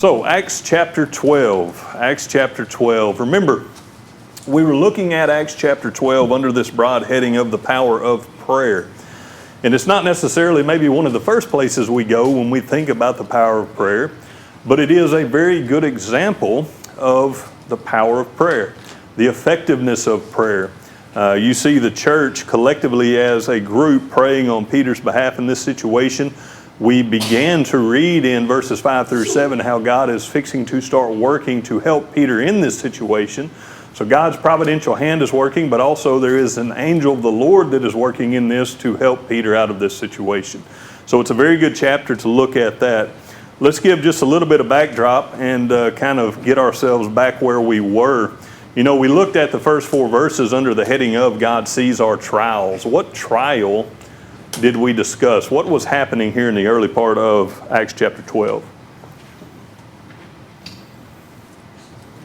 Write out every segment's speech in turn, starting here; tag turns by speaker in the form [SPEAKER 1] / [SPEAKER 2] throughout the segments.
[SPEAKER 1] So, Acts chapter 12. Acts chapter 12. Remember, we were looking at Acts chapter 12 under this broad heading of the power of prayer. And it's not necessarily maybe one of the first places we go when we think about the power of prayer, but it is a very good example of the power of prayer, the effectiveness of prayer. You see the church collectively as a group praying on Peter's behalf in this situation. We began to read in verses 5 through 7 how God is fixing to start working to help Peter in this situation. So God's providential hand is working, but also there is an angel of the Lord that is working in this to help Peter out of this situation. So it's a very good chapter to look at that. Let's give just a little bit of backdrop and kind of get ourselves back where we were. You know, we looked at the first 4 verses under the heading of God sees our trials. What trial did we discuss? What was happening here in the early part of Acts chapter 12?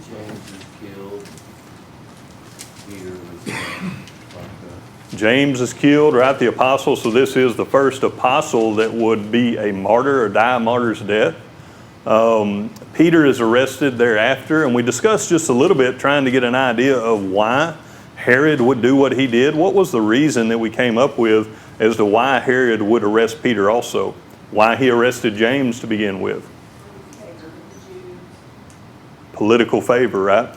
[SPEAKER 2] James is killed. Peter was locked up.
[SPEAKER 1] James is killed, right? The apostle. So this is the first apostle that would be a martyr or die a martyr's death. Peter is arrested thereafter, and we discussed just a little bit trying to get an idea of why Herod would do what he did. What was the reason that we came up with as to why Herod would arrest Peter also? Why he arrested James to begin with? Political favor, right?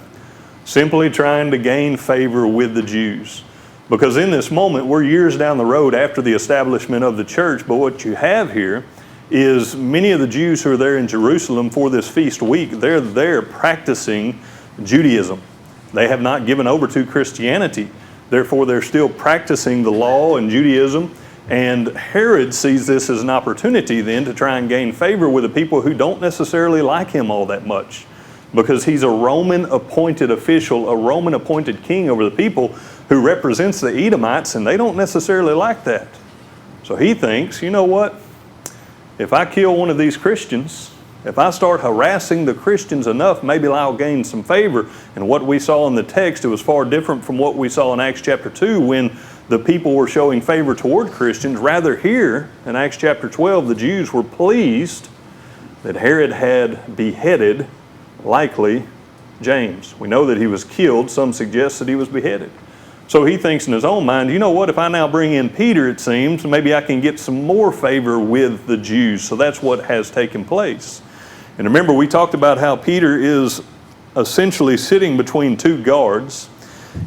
[SPEAKER 1] Simply trying to gain favor with the Jews. Because in this moment, we're years down the road after the establishment of the church, but what you have here is many of the Jews who are there in Jerusalem for this feast week, they're there practicing Judaism. They have not given over to Christianity. Therefore, they're still practicing the law and Judaism. And Herod sees this as an opportunity then to try and gain favor with the people who don't necessarily like him all that much. Because he's a Roman appointed official, a Roman appointed king over the people who represents the Edomites, and they don't necessarily like that. So he thinks, you know what? If I kill one of these Christians, if I start harassing the Christians enough, maybe I'll gain some favor. And what we saw in the text, it was far different from what we saw in Acts chapter 2 when the people were showing favor toward Christians. Rather here, in Acts chapter 12, the Jews were pleased that Herod had beheaded, likely, James. We know that he was killed. Some suggest that he was beheaded. So he thinks in his own mind, you know what, if I now bring in Peter, it seems, maybe I can get some more favor with the Jews. So that's what has taken place. And remember, we talked about how Peter is essentially sitting between 2 guards.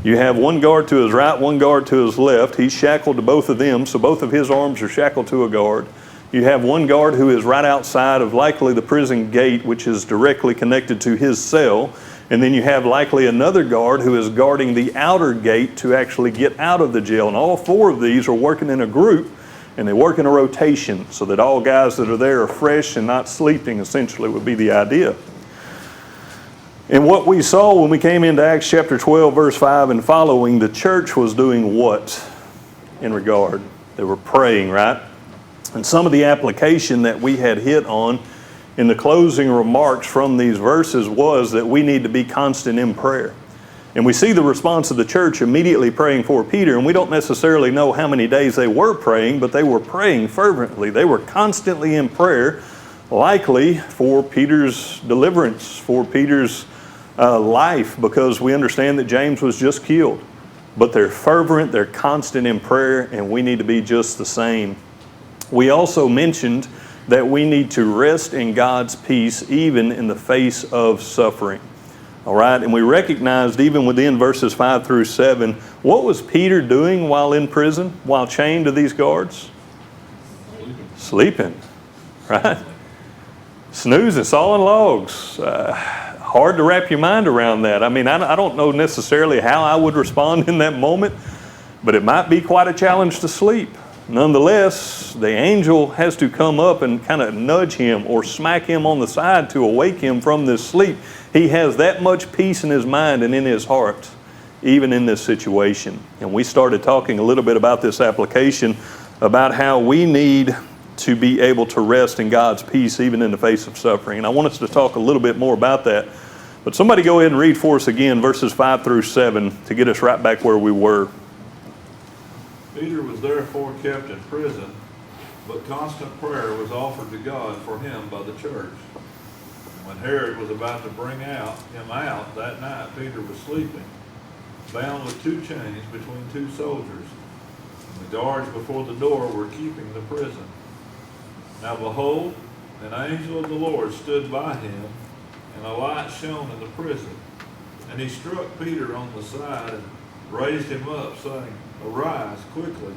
[SPEAKER 1] You have one guard to his right, one guard to his left. He's shackled to both of them, so both of his arms are shackled to a guard. You have one guard who is right outside of likely the prison gate, which is directly connected to his cell. And then you have likely another guard who is guarding the outer gate to actually get out of the jail. And all 4 of these are working in a group, and they work in a rotation so that all guys that are there are fresh and not sleeping, essentially would be the idea. And what we saw when we came into Acts chapter 12, verse 5 and following, the church was doing what in regard? They were praying, right? And some of the application that we had hit on in the closing remarks from these verses was that we need to be constant in prayer. And we see the response of the church immediately praying for Peter, and we don't necessarily know how many days they were praying, but they were praying fervently. They were constantly in prayer, likely for Peter's deliverance, for Peter's life, because we understand that James was just killed. But they're fervent, they're constant in prayer, and we need to be just the same. We also mentioned that we need to rest in God's peace even in the face of suffering. All right, and we recognized even within verses 5 through 7, what was Peter doing while in prison, while chained to these guards? Sleeping, right? Snoozing, sawing logs. Hard to wrap your mind around that. I mean, I don't know necessarily how I would respond in that moment, but it might be quite a challenge to sleep. Nonetheless, the angel has to come up and kind of nudge him or smack him on the side to awake him from this sleep. He has that much peace in his mind and in his heart, even in this situation. And we started talking a little bit about this application, about how we need to be able to rest in God's peace even in the face of suffering. And I want us to talk a little bit more about that. But somebody go ahead and read for us again verses 5 through 7 to get us right back where we were.
[SPEAKER 3] Peter was therefore kept in prison, but constant prayer was offered to God for him by the church. When Herod was about to bring him out that night, Peter was sleeping, bound with 2 chains between 2 soldiers. And the guards before the door were keeping the prison. Now behold, an angel of the Lord stood by him, and a light shone in the prison. And he struck Peter on the side and raised him up, saying, "Arise quickly."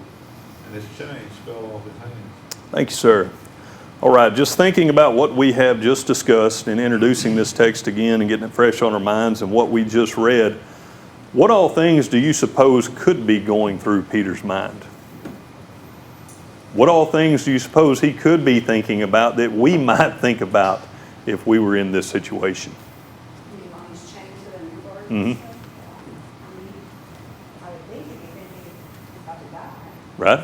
[SPEAKER 3] And his chains fell off his hands.
[SPEAKER 1] Thank you, sir. All right, just thinking about what we have just discussed and introducing this text again and getting it fresh on our minds and what we just read, what all things do you suppose could be going through Peter's mind? What all things do you suppose he could be thinking about that we might think about if we were in this situation? Mm-hmm. Right?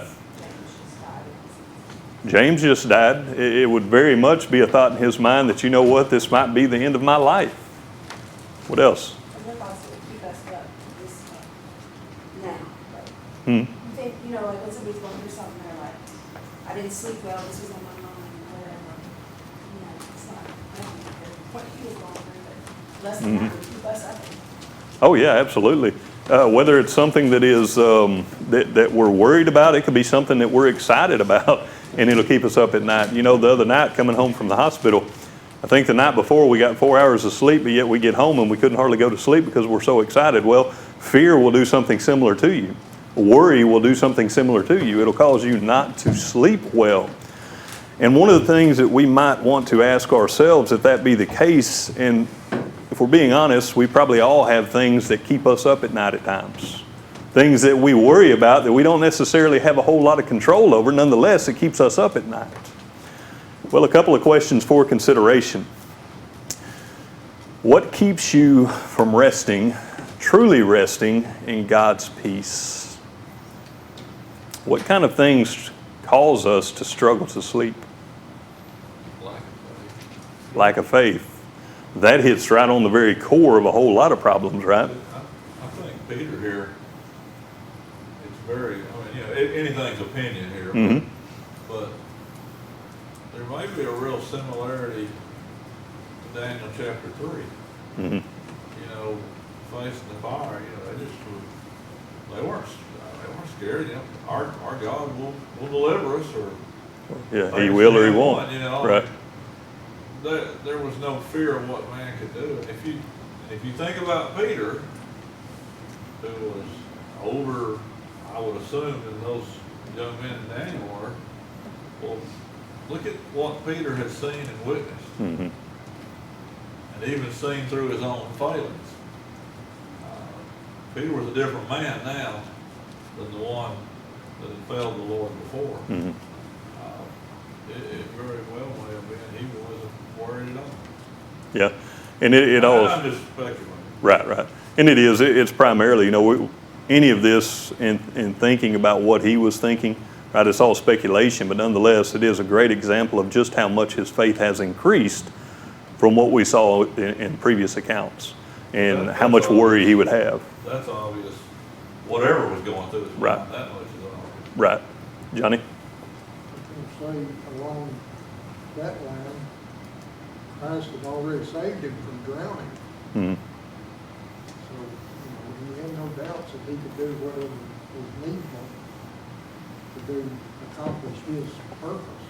[SPEAKER 1] James just died. It would very much be a thought in his mind that, you know what, this might be the end of my life. What else?
[SPEAKER 4] You think, like when somebody's going through something, they're like, I didn't sleep well, this was on my mind, whatever. It's not, I don't care what he was going through, but less than that would keep us up.
[SPEAKER 1] Oh yeah, absolutely. Whether it's something that is that we're worried about, it could be something that we're excited about, and it'll keep us up at night. The other night coming home from the hospital, I think the night before we got 4 hours of sleep, but yet we get home and we couldn't hardly go to sleep because we're so excited. Well, fear will do something similar to you. Worry will do something similar to you. It'll cause you not to sleep well. And one of the things that we might want to ask ourselves, if that be the case, and if we're being honest, we probably all have things that keep us up at night at times. Things that we worry about that we don't necessarily have a whole lot of control over. Nonetheless, it keeps us up at night. Well, a couple of questions for consideration. What keeps you from resting, truly resting in God's peace? What kind of things cause us to struggle to sleep?
[SPEAKER 3] Lack of faith.
[SPEAKER 1] Lack of faith. That hits right on the very core of a whole lot of problems, right?
[SPEAKER 3] I think Peter here, it's very, anything's opinion here,
[SPEAKER 1] Mm-hmm.
[SPEAKER 3] but there may be a real similarity to Daniel chapter 3.
[SPEAKER 1] Mm-hmm.
[SPEAKER 3] Facing the fire, they weren't scared. Our God will deliver us, or
[SPEAKER 1] Yeah, he will or he won't. Right.
[SPEAKER 3] There was no fear of what man could do. And if you think about Peter, who was older, I would assume, than those young men in Daniel were, well, look at what Peter had seen and witnessed,
[SPEAKER 1] Mm-hmm.
[SPEAKER 3] and even seen through his own failings. Peter was a different man now than the one that had failed the Lord before.
[SPEAKER 1] Mm-hmm.
[SPEAKER 3] It very well may have been he wasn't worried at all.
[SPEAKER 1] Yeah, and it all.
[SPEAKER 3] I'm just speculating.
[SPEAKER 1] Right. And it's primarily, any of this in thinking about what he was thinking, right, it's all speculation, but nonetheless, it is a great example of just how much his faith has increased from what we saw in previous accounts, and how much worry he would have.
[SPEAKER 3] That's obvious. Whatever was going through his mind,
[SPEAKER 1] Right.
[SPEAKER 3] that much is obvious.
[SPEAKER 1] Right. Johnny?
[SPEAKER 5] I was going to say, along that line, Christ had already saved him from drowning.
[SPEAKER 1] Mm-hmm.
[SPEAKER 5] So, he had no doubts that he could do whatever was needful to accomplish his purpose.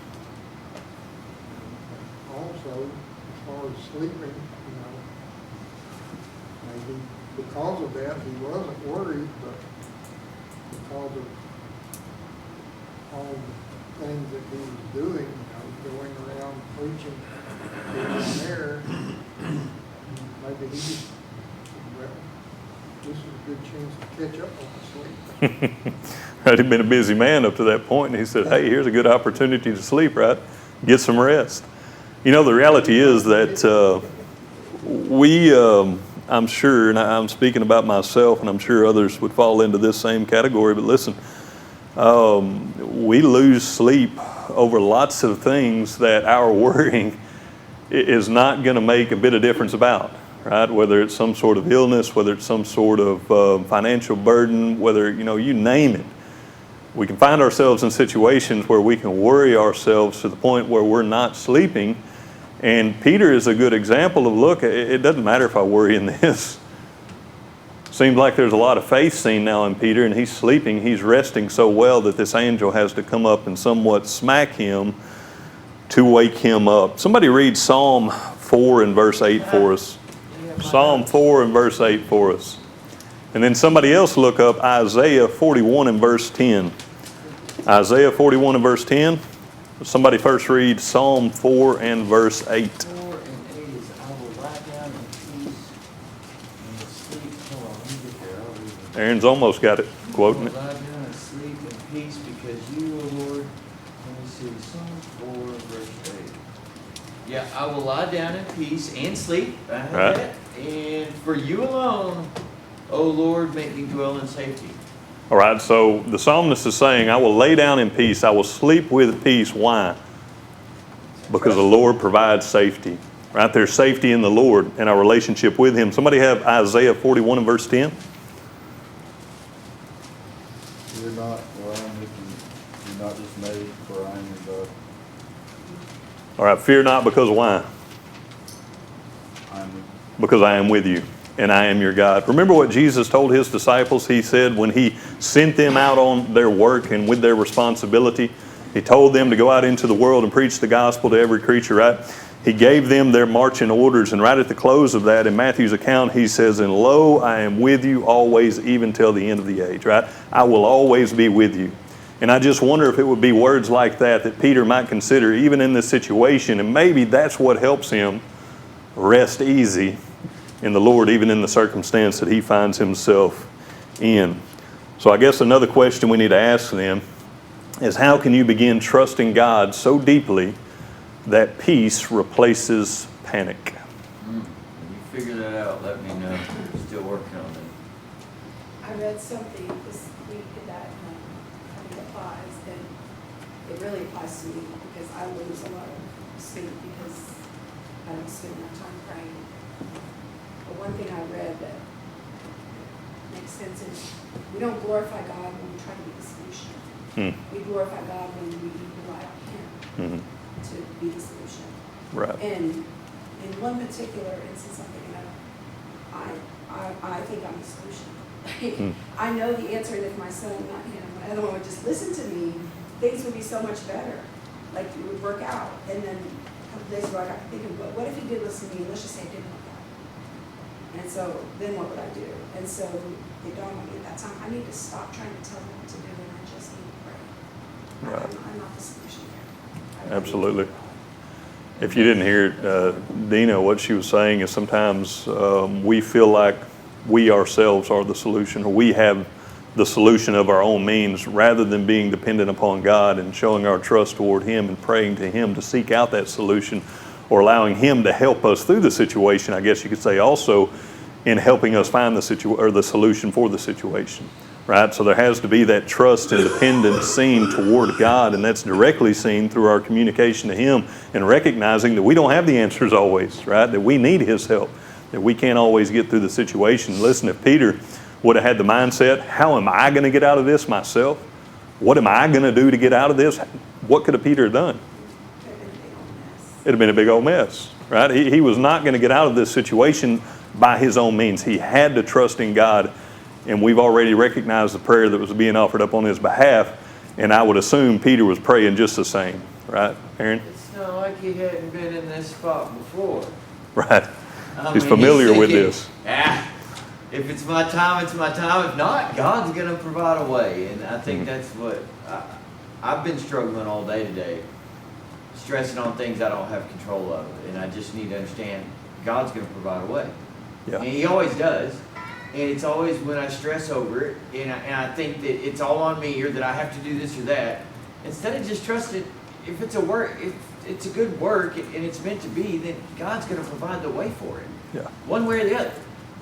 [SPEAKER 5] And also, as far as sleeping, maybe because of that, he wasn't worried, but because of all the things that he was doing, going around preaching here and there, maybe he just, well, this is a good chance to catch up on the sleep.
[SPEAKER 1] He'd been a busy man up to that point, and he said, hey, here's a good opportunity to sleep, right? Get some rest. The reality is that I'm sure, and I'm speaking about myself, and I'm sure others would fall into this same category, but listen, we lose sleep over lots of things that our worrying is not going to make a bit of difference about, right? Whether it's some sort of illness, whether it's some sort of financial burden, whether, you name it. We can find ourselves in situations where we can worry ourselves to the point where we're not sleeping, And Peter is a good example of, look, it doesn't matter if I worry in this. Seems like there's a lot of faith seen now in Peter, and he's sleeping, he's resting so well that this angel has to come up and somewhat smack him to wake him up. Somebody read Psalm 4 and verse 8 for us. Psalm 4 and verse 8 for us. And then somebody else look up Isaiah 41 and verse 10. Isaiah 41 and verse 10. Somebody first read Psalm 4 and verse 8.
[SPEAKER 2] 4 and 8 is, I will lie down in peace and sleep. Hold on, let me get there. I'll read it.
[SPEAKER 1] Aaron's almost got it, quoting
[SPEAKER 2] I
[SPEAKER 1] it.
[SPEAKER 2] will lie down and sleep in peace because you, O Lord, let me see, Psalm 4 verse 8. Yeah, I will lie down in peace and sleep. I have
[SPEAKER 1] Right.
[SPEAKER 2] that. And for you alone, O Lord, make me dwell in safety.
[SPEAKER 1] All right, so the psalmist is saying, I will lay down in peace. I will sleep with peace. Why? Because the Lord provides safety. Right? There's safety in the Lord and our relationship with Him. Somebody have Isaiah 41 and verse 10.
[SPEAKER 6] Fear not, for I am with you. Be not dismayed, for I am your God.
[SPEAKER 1] All right, fear not, because why?
[SPEAKER 6] I am with you.
[SPEAKER 1] Because I am with you and I am your God. Remember what Jesus told His disciples? He said when He sent them out on their work and with their responsibility, He told them to go out into the world and preach the gospel to every creature, right? He gave them their marching orders, and right at the close of that, in Matthew's account, He says, and lo, I am with you always, even till the end of the age, right? I will always be with you. And I just wonder if it would be words like that Peter might consider even in this situation, and maybe that's what helps him rest easy in the Lord, even in the circumstance that he finds himself in. So I guess another question we need to ask them is, how can you begin trusting God so deeply that peace replaces panic?
[SPEAKER 2] When you figure that out, let me know. We're still working on it.
[SPEAKER 4] I read something this week that I think applies, and it really applies to me because I lose a lot of sleep because I don't spend enough time praying. But one thing I read that makes sense is we don't glorify God when we try to be the solution. We glorify God when we rely on Him to be the solution.
[SPEAKER 1] Right.
[SPEAKER 4] And in one particular instance, I'm thinking of, I think I'm the solution. I know the answer, and if my son, not him, my other one would just listen to me, things would be so much better. Like it would work out. And then a couple days ago, I got thinking, but what if he did listen to me? Let's just say it didn't work out. And so then what would I do? And so it dawned on me at that time, I need to stop trying to tell him what to do, and I just need to pray.
[SPEAKER 1] Right.
[SPEAKER 4] I'm not the solution here.
[SPEAKER 1] Absolutely. If you didn't hear it, Dina, what she was saying is sometimes we feel like we ourselves are the solution, or we have the solution of our own means, rather than being dependent upon God and showing our trust toward Him and praying to Him to seek out that solution, or allowing Him to help us through the situation, I guess you could say, also in helping us find the solution for the situation. Right? So there has to be that trust and dependence seen toward God, and that's directly seen through our communication to Him and recognizing that we don't have the answers always, right? That we need His help, that we can't always get through the situation. Listen, if Peter would have had the mindset, how am I going to get out of this myself? What am I going to do to get out of this? What could have Peter done? It'd have been a big old mess, right? He was not going to get out of this situation by his own means. He had to trust in God. And we've already recognized the prayer that was being offered up on his behalf. And I would assume Peter was praying just the same. Right, Aaron?
[SPEAKER 2] It's not like he hadn't been in this spot before.
[SPEAKER 1] Right.
[SPEAKER 2] I
[SPEAKER 1] He's
[SPEAKER 2] mean,
[SPEAKER 1] familiar with
[SPEAKER 2] thinking,
[SPEAKER 1] this.
[SPEAKER 2] If it's my time, it's my time. If not, God's going to provide a way. And I think that's what I've been struggling all day today, stressing on things I don't have control of. And I just need to understand God's going to provide a way.
[SPEAKER 1] Yeah.
[SPEAKER 2] And He always does. And it's always when I stress over it, and I think that it's all on me, or that I have to do this or that, instead of just trusting, if it's a good work and it's meant to be, then God's going to provide the way for it.
[SPEAKER 1] Yeah.
[SPEAKER 2] One way or the other.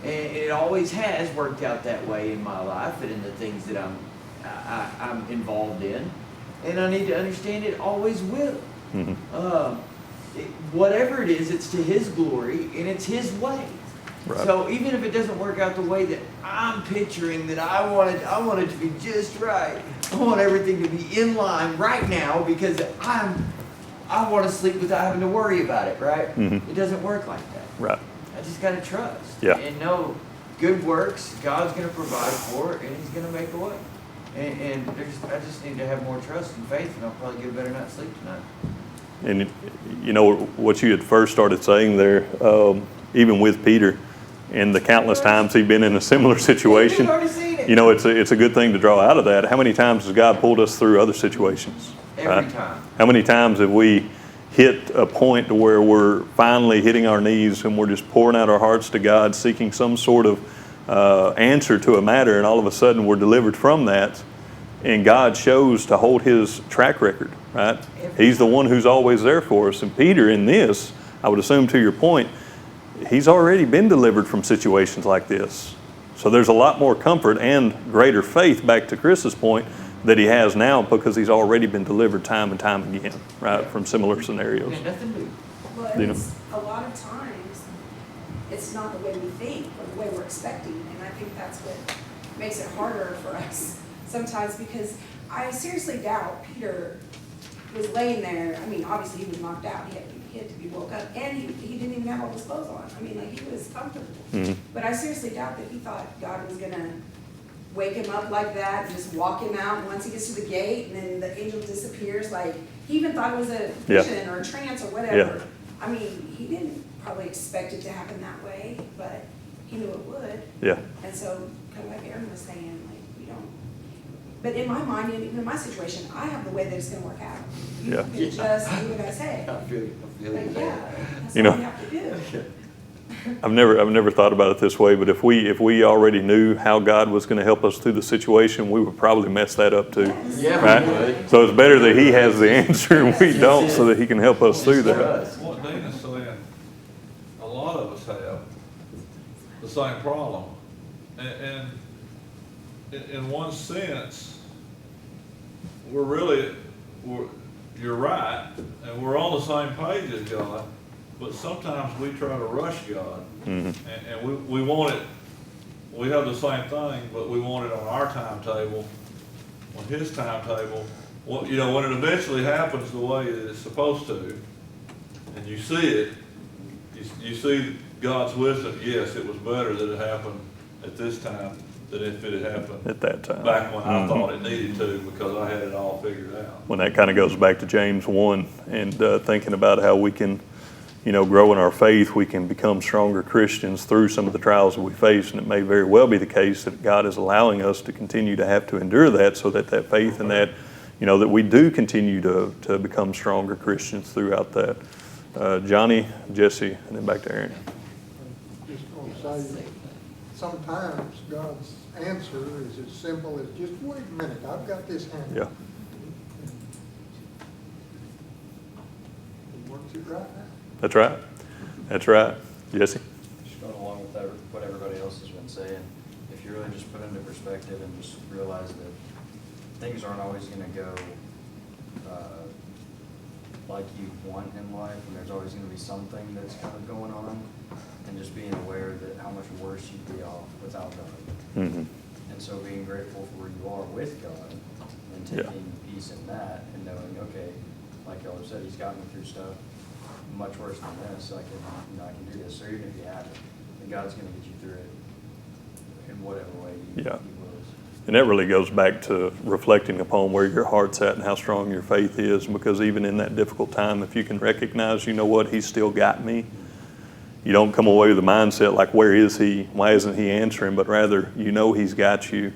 [SPEAKER 2] And it always has worked out that way in my life and in the things that I'm involved in. And I need to understand it always will. Whatever it is, it's to His glory and it's His way.
[SPEAKER 1] Right.
[SPEAKER 2] So even if it doesn't work out the way that I'm picturing that I want it to be just right. I want everything to be in line right now because I want to sleep without having to worry about it, right?
[SPEAKER 1] Mhm.
[SPEAKER 2] It doesn't work like that.
[SPEAKER 1] Right.
[SPEAKER 2] I just got to trust.
[SPEAKER 1] Yeah.
[SPEAKER 2] And know good works, God's going to provide for it, and He's going to make a way. And I just need to have more trust and faith, and I'll probably get a better night's sleep tonight.
[SPEAKER 1] And you know what you had first started saying there, even with Peter, and the countless times he'd been in a similar situation.
[SPEAKER 2] We've already seen it.
[SPEAKER 1] You know, it's a good thing to draw out of that. How many times has God pulled us through other situations?
[SPEAKER 2] Every time.
[SPEAKER 1] How many times have we hit a point to where we're finally hitting our knees and we're just pouring out our hearts to God, seeking some sort of answer to a matter, and all of a sudden we're delivered from that, and God chose to hold His track record, right? He's the one who's always there for us. And Peter, in this, I would assume to your point, he's already been delivered from situations like this. So there's a lot more comfort and greater faith, back to Chris's point, that he has now because he's already been delivered time and time again, right, from similar scenarios.
[SPEAKER 2] Yeah, nothing new.
[SPEAKER 4] Well,
[SPEAKER 1] You know.
[SPEAKER 4] it's, a lot of times, it's not the way we think or the way we're expecting, and I think that's what makes it harder for us sometimes, because I seriously doubt Peter was laying there. I mean, obviously he was knocked out, he had to be woke up, and he didn't even have all his clothes on. I mean, like, he was comfortable.
[SPEAKER 1] Mhm.
[SPEAKER 4] But I seriously doubt that he thought God was gonna wake him up like that, and just walk him out, and once he gets to the gate, and then the angel disappears, like, he even thought it was a
[SPEAKER 1] Yeah.
[SPEAKER 4] vision or a trance or whatever.
[SPEAKER 1] Yeah.
[SPEAKER 4] I mean, he didn't probably expect it to happen that way, but he knew it would.
[SPEAKER 1] Yeah.
[SPEAKER 4] And so, kind of like Aaron was saying, like, we don't, but in my mind, and even in my situation, I have the way that it's gonna work out.
[SPEAKER 1] Yeah.
[SPEAKER 4] You just do what I say.
[SPEAKER 2] I feel you
[SPEAKER 4] Like,
[SPEAKER 2] there.
[SPEAKER 4] yeah, that's
[SPEAKER 1] You
[SPEAKER 4] all
[SPEAKER 1] know.
[SPEAKER 4] we have to do.
[SPEAKER 1] I've never thought about it this way, but if we already knew how God was going to help us through the situation, we would probably mess that up too.
[SPEAKER 4] Yes.
[SPEAKER 2] Yeah,
[SPEAKER 1] Right?
[SPEAKER 2] we would.
[SPEAKER 1] So it's better that He has the answer and we don't, so that He can help us through
[SPEAKER 2] Just
[SPEAKER 1] that.
[SPEAKER 2] trust.
[SPEAKER 3] What Dana's saying, a lot of us have the same problem. And in one sense, you're right, and we're on the same page as God, but sometimes we try to rush God.
[SPEAKER 1] Mhm.
[SPEAKER 3] And we want it, we have the same thing, but we want it on our timetable, on His timetable. Well, you know, when it eventually happens the way that it's supposed to, and you see it, you see God's wisdom. Yes, it was better that it happened at this time than if it had happened
[SPEAKER 1] At that time.
[SPEAKER 3] back when I
[SPEAKER 1] Mhm.
[SPEAKER 3] thought it needed to, because I had it all figured out.
[SPEAKER 1] When that kind of goes back to James 1 and thinking about how we can, grow in our faith, we can become stronger Christians through some of the trials that we face, and it may very well be the case that God is allowing us to continue to have to endure that, so that faith and that, that we do continue to become stronger Christians throughout that. Johnny, Jesse, and then back to Aaron.
[SPEAKER 5] Just gonna say, sometimes God's answer is as simple as, just wait a minute, I've got this handled.
[SPEAKER 1] Yeah.
[SPEAKER 5] He works it right now.
[SPEAKER 1] That's right. That's right. Jesse?
[SPEAKER 7] Just going along with what everybody else has been saying, if you really just put into perspective and just realize that things aren't always gonna go like you want in life, and there's always gonna be something that's kind of going on, and just being aware that how much worse you'd be off without God.
[SPEAKER 1] Mm-hmm.
[SPEAKER 7] And so being grateful for where you are with God, and
[SPEAKER 1] Yeah.
[SPEAKER 7] taking peace in that, and knowing, okay, like y'all have said, He's got me through stuff much worse than this, I can do this. So even if you haven't, then God's gonna get you through it in whatever way He
[SPEAKER 1] Yeah.
[SPEAKER 7] wills.
[SPEAKER 1] And that really goes back to reflecting upon where your heart's at and how strong your faith is, because even in that difficult time, if you can recognize, you know what, He's still got me. You don't come away with a mindset like, where is He? Why isn't He answering? But rather, He's got you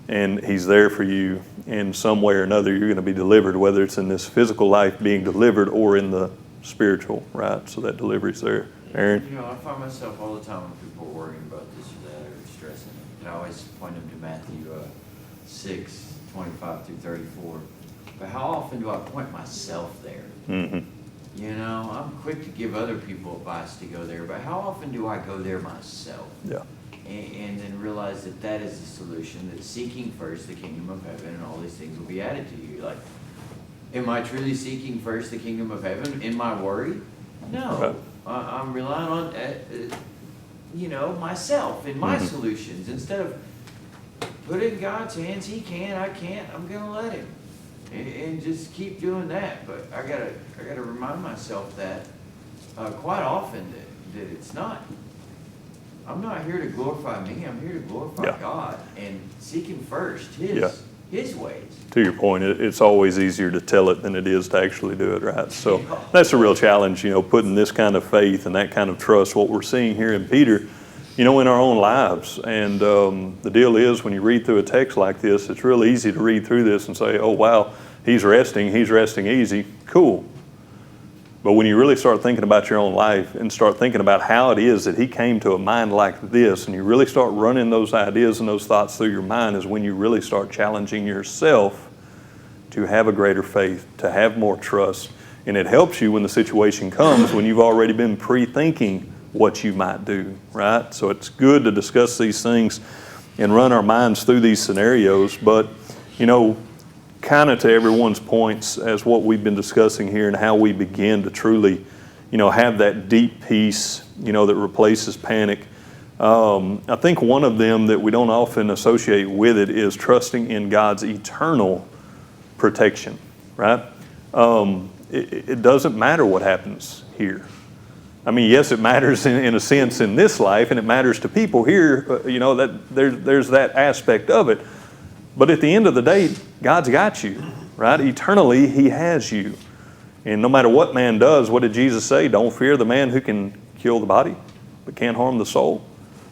[SPEAKER 1] and He's there for you in some way or another. You're going to be delivered, whether it's in this physical life being delivered or in the spiritual, right? So that delivery's there. Aaron?
[SPEAKER 2] I find myself all the time when people are worrying about this or that or stressing. And I always point them to Matthew 6:25-34. But how often do I point myself there?
[SPEAKER 1] Mm-hmm.
[SPEAKER 2] I'm quick to give other people advice to go there, but how often do I go there myself?
[SPEAKER 1] Yeah.
[SPEAKER 2] And then realize that is the solution, that seeking first the kingdom of heaven and all these things will be added to you. Like, am I truly seeking first the kingdom of heaven in my worry? No. I'm relying on, myself and my solutions. Instead of put it in God's hands, He can, I can't, I'm going to let Him. and just keep doing that. But I gotta remind myself that quite often that it's not. I'm not here to glorify me. I'm here to glorify
[SPEAKER 1] Yeah.
[SPEAKER 2] God and seek Him first,
[SPEAKER 1] Yeah.
[SPEAKER 2] His ways.
[SPEAKER 1] To your point, it's always easier to tell it than it is to actually do it, right? So that's a real challenge, putting this kind of faith and that kind of trust, what we're seeing here in Peter, in our own lives. And the deal is, when you read through a text like this, it's real easy to read through this and say, oh, wow, he's resting easy, cool. But when you really start thinking about your own life and start thinking about how it is that he came to a mind like this, and you really start running those ideas and those thoughts through your mind, is when you really start challenging yourself to have a greater faith, to have more trust. And it helps you when the situation comes, when you've already been pre-thinking what you might do, right? So it's good to discuss these things and run our minds through these scenarios. But, kind of to everyone's points as what we've been discussing here, and how we begin to truly, have that deep peace, that replaces panic. I think one of them that we don't often associate with it is trusting in God's eternal protection, right? It doesn't matter what happens here. I mean, yes, it matters in a sense in this life, and it matters to people here, that there's that aspect of it. But at the end of the day, God's got you, right? Eternally, He has you. And no matter what man does, what did Jesus say? Don't fear the man who can kill the body, but can't harm the soul,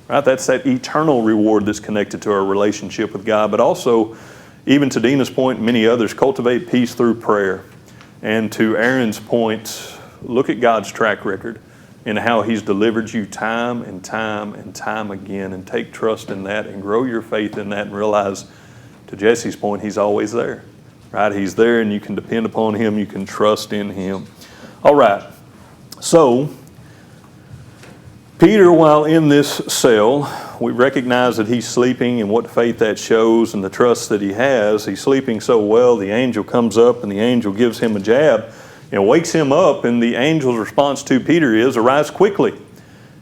[SPEAKER 1] right? That's that eternal reward that's connected to our relationship with God. But also, even to Dina's point, and many others, cultivate peace through prayer. And to Aaron's point, look at God's track record and how He's delivered you time and time and time again, and take trust in that and grow your faith in that, and realize, to Jesse's point, He's always there, right? He's there, and you can depend upon Him. You can trust in Him. All right. So, Peter, while in this cell, we recognize that he's sleeping, and what faith that shows and the trust that he has. He's sleeping so well, the angel comes up, and the angel gives him a jab and wakes him up, and the angel's response to Peter is, arise quickly.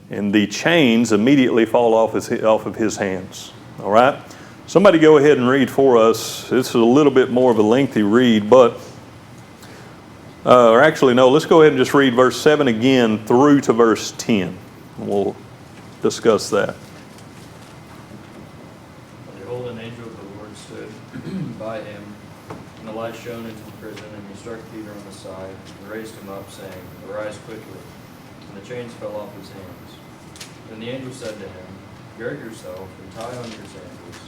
[SPEAKER 1] And the chains immediately fall off of his hands. All right? Somebody go ahead and read for us. This is a little bit more of a lengthy read, but, or actually, no, let's go ahead and just read verse 7 again through to verse 10. We'll discuss that.
[SPEAKER 7] Behold, an angel of the Lord stood by him, and the light shone into the prison, and he struck Peter on the side, and raised him up, saying, arise quickly. And the chains fell off his hands. Then the angel said to him, gird yourself, and tie on your sandals.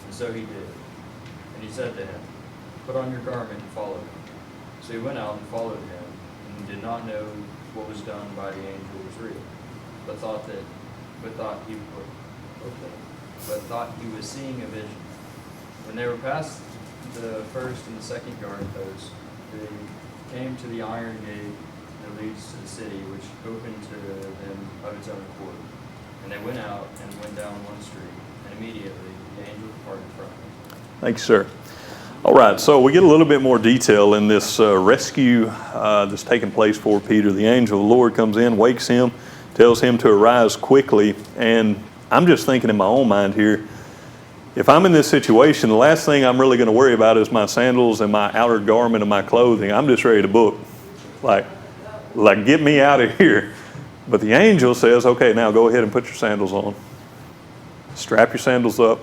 [SPEAKER 7] And so he did. And he said to him, put on your garment and follow me. So he went out and followed him, and did not know what was done by the angel was real, but thought he was seeing a vision. When they were past the first and the second guard post, they came to the iron gate that leads to the city, which opened to them of its own accord. And they went out and went down one street, and immediately the angel departed from them.
[SPEAKER 1] Thanks, sir. All right, so we get a little bit more detail in this rescue that's taking place for Peter. The angel of the Lord comes in, wakes him, tells him to arise quickly. And I'm just thinking in my own mind here, if I'm in this situation, the last thing I'm really going to worry about is my sandals and my outer garment and my clothing. I'm just ready to book. Like get me out of here. But the angel says, okay, now go ahead and put your sandals on. Strap your sandals up.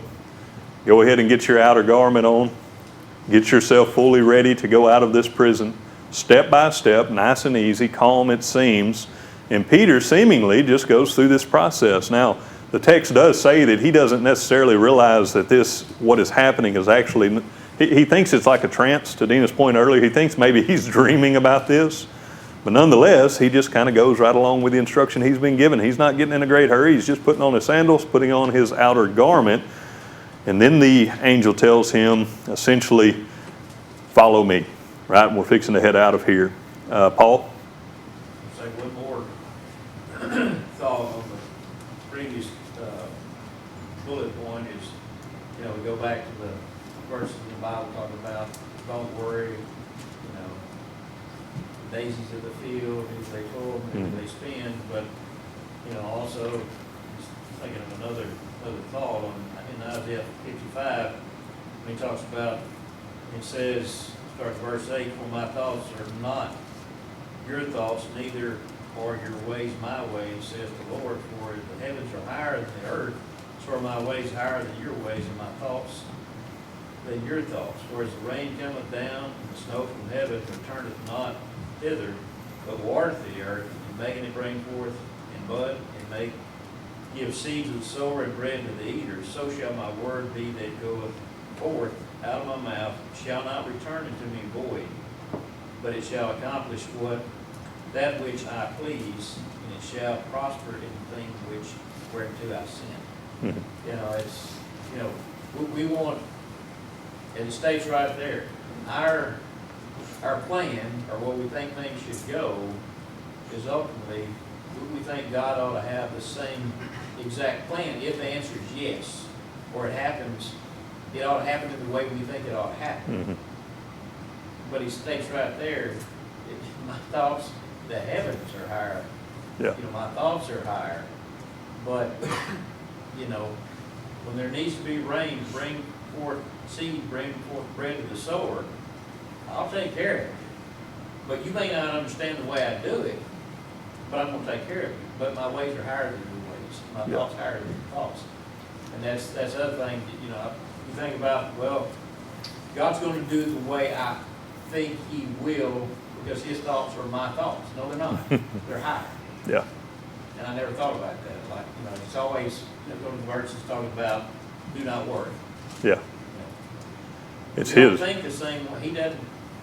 [SPEAKER 1] Go ahead and get your outer garment on. Get yourself fully ready to go out of this prison, step by step, nice and easy, calm it seems. And Peter seemingly just goes through this process. Now, the text does say that he doesn't necessarily realize that what is happening is actually, he thinks it's like a trance, to Dina's point earlier. He thinks maybe he's dreaming about this. But nonetheless, he just kind of goes right along with the instruction he's been given. He's not getting in a great hurry. He's just putting on his sandals, putting on his outer garment. And then the angel tells him, essentially, follow me, right? And we're fixing to head out of here. Paul?
[SPEAKER 8] Say one more thought on the previous bullet point is, we go back to the verses in the Bible talking about, don't worry, the daisies of the field, who they pull, who they spin, but, also just thinking of another thought in Isaiah 55, when he talks about, it says, starts verse 8, for my thoughts are not your thoughts, neither are your ways my ways, says the Lord. For the heavens are higher than the earth, so are my ways higher than your ways, and my thoughts than your thoughts. For as the rain cometh down, and the snow from heaven returneth not thither, but watereth the earth, and making it bring forth and bud, and give seed to the sower and bread to the eaters, so shall my word be that goeth forth out of my mouth, shall not return unto me void, but it shall accomplish that which I please, and it shall prosper in the thing whereunto I sent.
[SPEAKER 1] Mhm.
[SPEAKER 8] You know, it's, you know, we want, and it states right there, our plan, or what we think things should go, is ultimately, we think God ought to have the same exact plan. If the answer is yes, or it happens, it ought to happen in the way we think it ought to happen.
[SPEAKER 1] Mhm.
[SPEAKER 8] But he states right there, my thoughts, the heavens are higher.
[SPEAKER 1] Yeah.
[SPEAKER 8] You know, my thoughts are higher. But, you know, when there needs to be rain, bring forth seed, bring forth bread to the sower, I'll take care of it. But you may not understand the way I do it, but I'm going to take care of it. But my ways are higher than your ways. My
[SPEAKER 1] Yeah.
[SPEAKER 8] thoughts higher than your thoughts. And that's the other thing, you know, you think about, well, God's going to do it the way I think he will, because his thoughts are my thoughts. No, they're not. They're higher.
[SPEAKER 1] Yeah.
[SPEAKER 8] And I never thought about that. Like, you know, it's always, you know, go to the verses talking about do not worry.
[SPEAKER 1] Yeah.
[SPEAKER 8] You know.
[SPEAKER 1] It's
[SPEAKER 8] We don't
[SPEAKER 1] his.
[SPEAKER 8] think the same way. He doesn't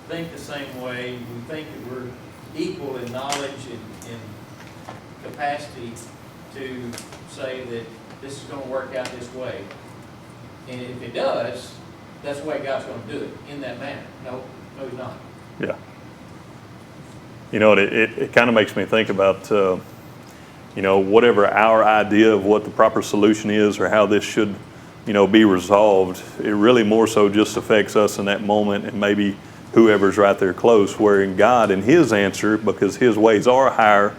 [SPEAKER 8] think the same way. We think that we're equal in knowledge and capacity to say that this is going to work out this way. And if it does, that's the way God's going to do it, in that manner. No, he's not.
[SPEAKER 1] Yeah. You know, it kind of makes me think about, you know, whatever our idea of what the proper solution is or how this should, you know, be resolved. It really more so just affects us in that moment and maybe whoever's right there close, where in God and his answer, because his ways are higher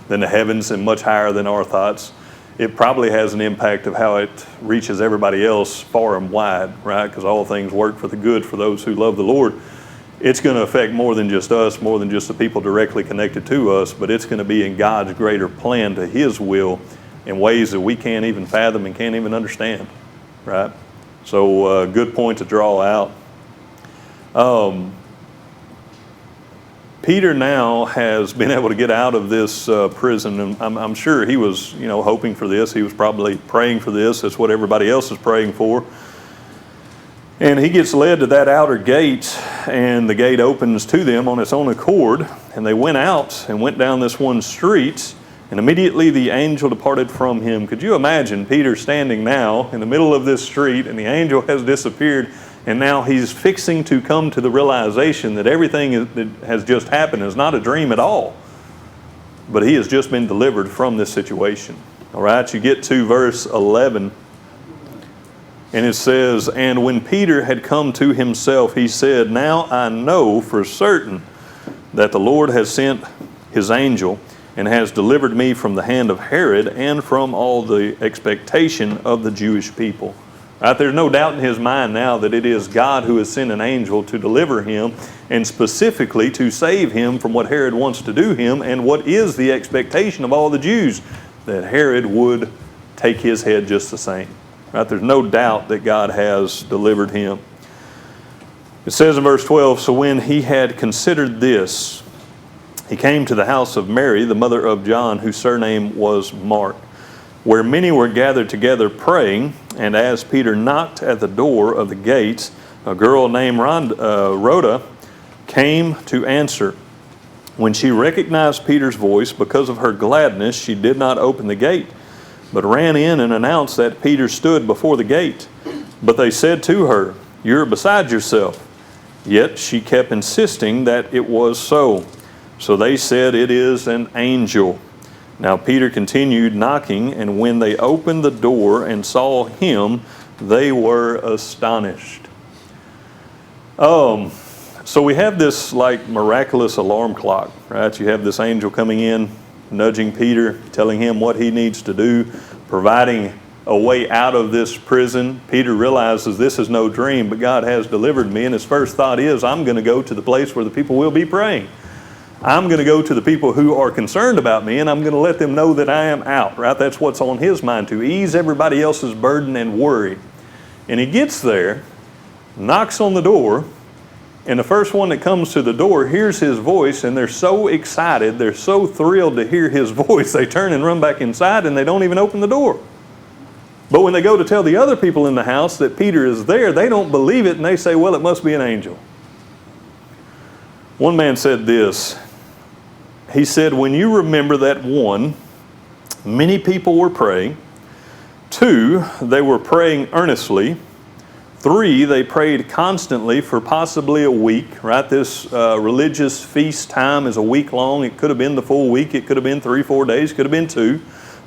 [SPEAKER 1] than the heavens and much higher than our thoughts, it probably has an impact of how it reaches everybody else far and wide, right? Because all things work for the good for those who love the Lord. It's going to affect more than just us, more than just the people directly connected to us, but it's going to be in God's greater plan to his will in ways that we can't even fathom and can't even understand, right? So good point to draw out. Peter now has been able to get out of this prison, and I'm sure he was, you know, hoping for this. He was probably praying for this. That's what everybody else is praying for. And he gets led to that outer gate, and the gate opens to them on its own accord, and they went out and went down this one street, and immediately the angel departed from him. Could you imagine Peter standing now in the middle of this street, and the angel has disappeared, and now he's fixing to come to the realization that everything that has just happened is not a dream at all, but he has just been delivered from this situation. All right, you get to verse 11. And it says, and when Peter had come to himself, he said, now I know for certain that the Lord has sent his angel and has delivered me from the hand of Herod and from all the expectation of the Jewish people. Right? There's no doubt in his mind now that it is God who has sent an angel to deliver him and specifically to save him from what Herod wants to do him and what is the expectation of all the Jews, that Herod would take his head just the same. Right? There's no doubt that God has delivered him. It says in verse 12, so when he had considered this, he came to the house of Mary, the mother of John, whose surname was Mark, where many were gathered together praying. And as Peter knocked at the door of the gates, a girl named Rhoda came to answer. When she recognized Peter's voice, because of her gladness, she did not open the gate, but ran in and announced that Peter stood before the gate. But they said to her, you're beside yourself. Yet she kept insisting that it was so. So they said, it is an angel. Now Peter continued knocking, and when they opened the door and saw him, they were astonished. So we have this like miraculous alarm clock, right? You have this angel coming in, nudging Peter, telling him what he needs to do, providing a way out of this prison. Peter realizes this is no dream, but God has delivered me. And his first thought is, I'm going to go to the place where the people will be praying. I'm going to go to the people who are concerned about me, and I'm going to let them know that I am out, right? That's what's on his mind, to ease everybody else's burden and worry. And he gets there, knocks on the door, and the first one that comes to the door hears his voice, and they're so excited, they're so thrilled to hear his voice, they turn and run back inside, and they don't even open the door. But when they go to tell the other people in the house that Peter is there, they don't believe it, and they say, well, it must be an angel. One man said this. He said, when you remember that 1, many people were praying. 2, they were praying earnestly. 3, they prayed constantly for possibly a week, right? This religious feast time is a week long. It could have been the full week. It could have been 3-4 days. It could have been 2.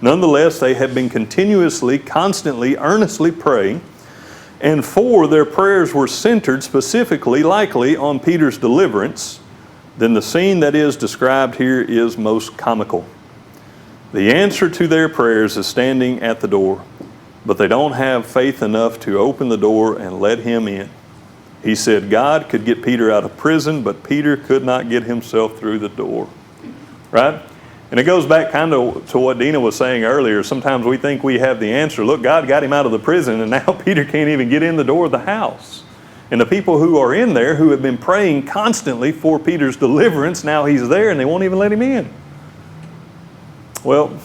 [SPEAKER 1] Nonetheless, they had been continuously, constantly, earnestly praying. And 4, their prayers were centered specifically, likely, on Peter's deliverance. Then the scene that is described here is most comical. The answer to their prayers is standing at the door, but they don't have faith enough to open the door and let him in. He said God could get Peter out of prison, but Peter could not get himself through the door. Right? And it goes back kind of to what Dina was saying earlier. Sometimes we think we have the answer. Look, God got him out of the prison, and now Peter can't even get in the door of the house. And the people who are in there, who have been praying constantly for Peter's deliverance, now he's there and they won't even let him in. Well,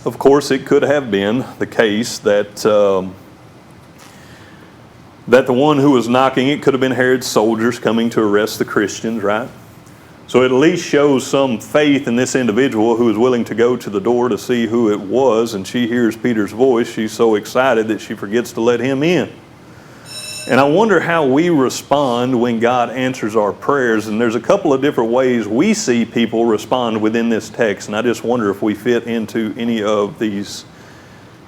[SPEAKER 1] of course, it could have been the case that the one who was knocking, it could have been Herod's soldiers coming to arrest the Christians, right? So it at least shows some faith in this individual who is willing to go to the door to see who it was, and she hears Peter's voice. She's so excited that she forgets to let him in. And I wonder how we respond when God answers our prayers. And there's a couple of different ways we see people respond within this text. And I just wonder if we fit into any of these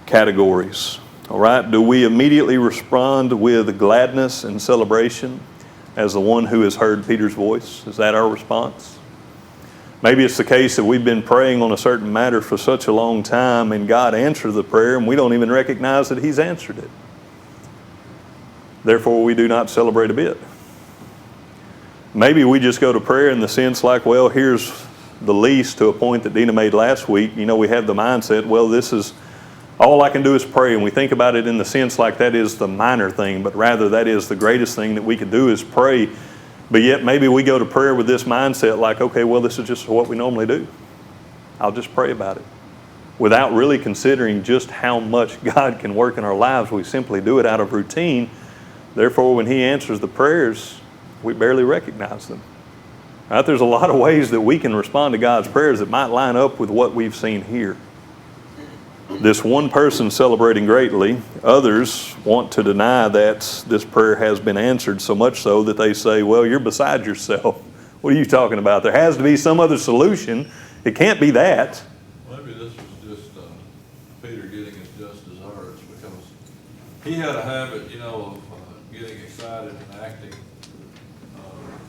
[SPEAKER 1] categories. All right? Do we immediately respond with gladness and celebration as the one who has heard Peter's voice? Is that our response? Maybe it's the case that we've been praying on a certain matter for such a long time, and God answered the prayer, and we don't even recognize that He's answered it. Therefore, we do not celebrate a bit. Maybe we just go to prayer in the sense like, well, here's the least, to a point that Dina made last week. You know, we have the mindset, well, this is, all I can do is pray. And we think about it in the sense like that is the minor thing, but rather that is the greatest thing that we can do is pray. But yet maybe we go to prayer with this mindset like, okay, well, this is just what we normally do. I'll just pray about it. Without really considering just how much God can work in our lives, we simply do it out of routine. Therefore, when He answers the prayers, we barely recognize them. Right? There's a lot of ways that we can respond to God's prayers that might line up with what we've seen here. This one person celebrating greatly, others want to deny that this prayer has been answered, so much so that they say, well, you're beside yourself. What are you talking about? There has to be some other solution. It can't be that.
[SPEAKER 3] Maybe this was just Peter getting his just desserts, because he had a habit, of getting excited and acting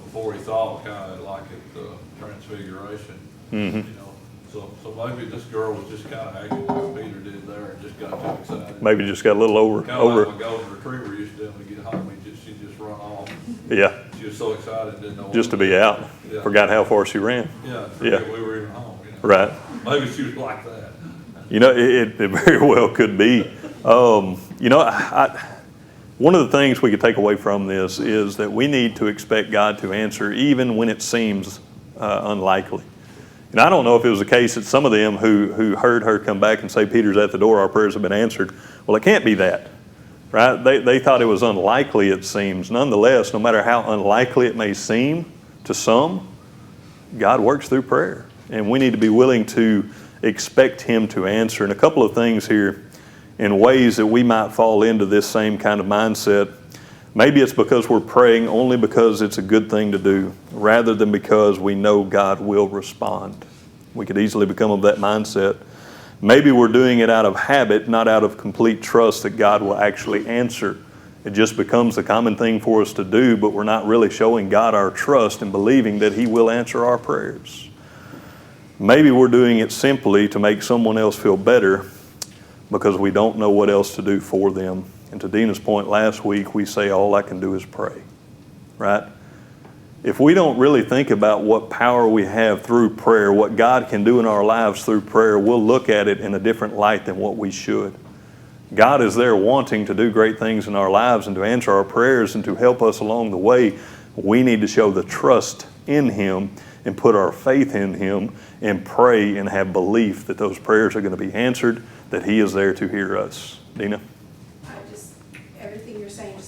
[SPEAKER 3] before he thought, kind of like at the Transfiguration.
[SPEAKER 1] Mm-hmm.
[SPEAKER 3] So maybe this girl was just kind of acting like Peter did there and just got too excited.
[SPEAKER 1] Maybe just got a little over.
[SPEAKER 3] Kind of like a golden retriever used to do when we get home. She just run off.
[SPEAKER 1] Yeah.
[SPEAKER 3] She was so excited, didn't know what
[SPEAKER 1] Just to be out.
[SPEAKER 3] Yeah.
[SPEAKER 1] Forgot how far she ran.
[SPEAKER 3] Yeah, forget
[SPEAKER 1] Yeah.
[SPEAKER 3] we were even home.
[SPEAKER 1] Right.
[SPEAKER 3] Maybe she was like that.
[SPEAKER 1] It very well could be. One of the things we could take away from this is that we need to expect God to answer even when it seems unlikely. And I don't know if it was the case that some of them who heard her come back and say, Peter's at the door, our prayers have been answered. Well, it can't be that, right? They thought it was unlikely, it seems. Nonetheless, no matter how unlikely it may seem to some, God works through prayer. And we need to be willing to expect Him to answer. And a couple of things here in ways that we might fall into this same kind of mindset. Maybe it's because we're praying only because it's a good thing to do, rather than because we know God will respond. We could easily become of that mindset. Maybe we're doing it out of habit, not out of complete trust that God will actually answer. It just becomes the common thing for us to do, but we're not really showing God our trust and believing that He will answer our prayers. Maybe we're doing it simply to make someone else feel better, because we don't know what else to do for them. And to Dina's point last week, we say all I can do is pray, right? If we don't really think about what power we have through prayer, what God can do in our lives through prayer, we'll look at it in a different light than what we should. God is there wanting to do great things in our lives and to answer our prayers and to help us along the way. We need to show the trust in Him and put our faith in Him and pray and have belief that those prayers are going to be answered, that He is there to hear us. Dina?
[SPEAKER 4] Everything you're saying,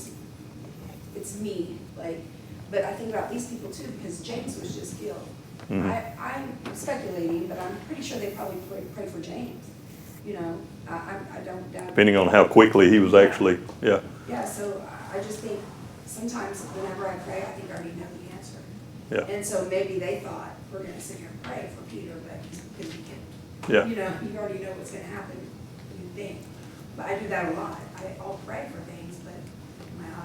[SPEAKER 4] it's me, but I think about these people too, because James was just killed.
[SPEAKER 1] Mm-hmm.
[SPEAKER 4] I'm speculating, but I'm pretty sure they probably prayed for James. I don't doubt.
[SPEAKER 1] Depending on how quickly he was actually, yeah.
[SPEAKER 4] Yeah, so I just think sometimes whenever I pray, I think I already know the answer.
[SPEAKER 1] Yeah.
[SPEAKER 4] And so maybe they thought, we're going to sit here and pray for Peter, but he's going to be killed.
[SPEAKER 1] Yeah.
[SPEAKER 4] You already know what's going to happen, you think. But I do that a lot. I'll pray for things, but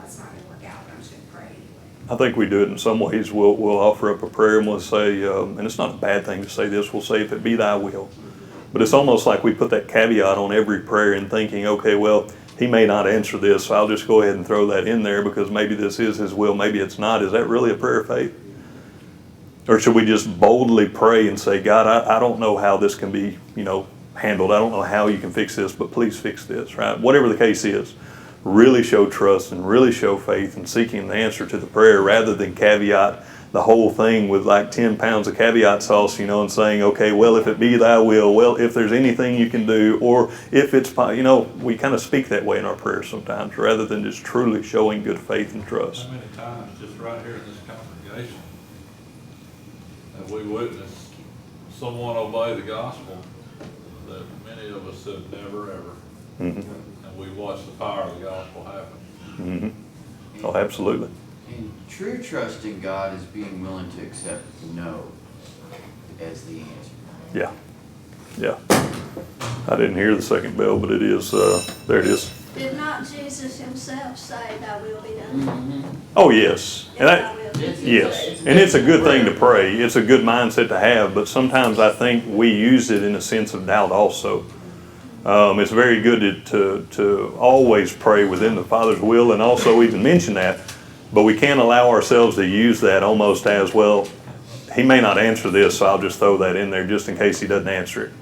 [SPEAKER 4] it's not going to work out, but I'm just going to pray anyway.
[SPEAKER 1] I think we do it in some ways. We'll offer up a prayer and we'll say, and it's not a bad thing to say this, we'll say, if it be thy will. But it's almost like we put that caveat on every prayer and thinking, okay, well, He may not answer this, so I'll just go ahead and throw that in there because maybe this is His will, maybe it's not. Is that really a prayer of faith? Or should we just boldly pray and say, God, I don't know how this can be, handled. I don't know how you can fix this, but please fix this, right? Whatever the case is, really show trust and really show faith in seeking the answer to the prayer rather than caveat the whole thing with like 10 pounds of caveat sauce, and saying, okay, well, if it be thy will, well, if there's anything you can do, or if it's, we kind of speak that way in our prayers sometimes rather than just truly showing good faith and trust.
[SPEAKER 3] How many times just right here in this congregation have we witnessed someone obey the gospel that many of us have never ever,
[SPEAKER 1] Mm-hmm.
[SPEAKER 3] and we watched the power of the gospel happen.
[SPEAKER 1] Mm-hmm. Oh, absolutely.
[SPEAKER 2] And true trust in God is being willing to accept no as the answer.
[SPEAKER 1] Yeah. Yeah. I didn't hear the second bell, but it is, there it is.
[SPEAKER 9] Did not Jesus Himself say, thy will be done?
[SPEAKER 1] Oh, yes. And
[SPEAKER 9] Thy will be done.
[SPEAKER 1] yes. And it's a good thing to pray. It's a good mindset to have, but sometimes I think we use it in a sense of doubt also. It's very good to always pray within the Father's will and also even mention that, but we can't allow ourselves to use that almost as, well, He may not answer this, so I'll just throw that in there just in case He doesn't answer it.